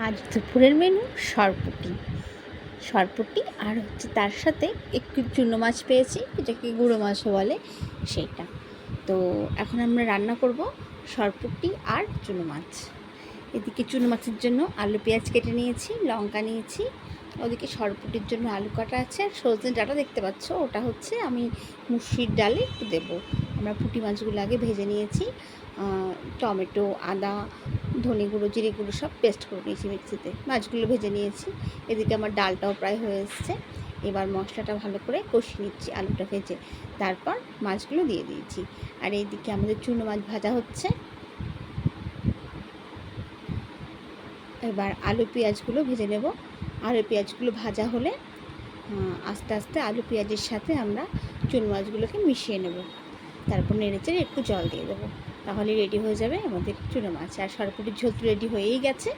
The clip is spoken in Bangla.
আজ দুপুরের মেনু সরপুটি আর হচ্ছে তার সাথে একটু চুনো মাছ পেয়েছি, যেটাকে গুঁড়ো মাছও বলে, সেইটা। তো এখন আমরা রান্না করব সরপুটি আর চুনো মাছ। এদিকে চুনো মাছের জন্য আলু পেঁয়াজ কেটে নিয়েছি, লঙ্কা নিয়েছি। ওদিকে সরপুটির জন্য আলু কাটা আছে, আর সজনে ডাঁটা দেখতে পাচ্ছ, ওটা হচ্ছে আমি মুসুরির ডালে একটু দেবো। আমরা পুঁটি মাছগুলো আগে ভেজে নিয়েছি, টমেটো, আদা, ধনে গুঁড়ো, জিরে গুঁড়ো সব পেস্ট করে নিয়েছি মিক্সিতে। মাছগুলো ভেজে নিয়েছি। এদিকে আমার ডালটাও প্রায় হয়ে এসছে। এবার মশলাটা ভালো করে কষিয়ে নিচ্ছি আলুটা ভেজে, তারপর মাছগুলো দিয়ে দিয়েছি। আর এইদিকে আমাদের চুনো মাছ ভাজা হচ্ছে। এবার আলু পেঁয়াজগুলো ভেজে নেব। আলু পেঁয়াজগুলো ভাজা হলে আস্তে আস্তে আলু পেঁয়াজের সাথে আমরা চুনো মাছগুলোকে মিশিয়ে নেব। তারপর নেড়েচেড়ে একটু জল দিয়ে দেবো, তাহলে রেডি হয়ে যাবে আমাদের চুনো মাছ। আর সরপুটির ঝোল রেডি হয়েই গেছে।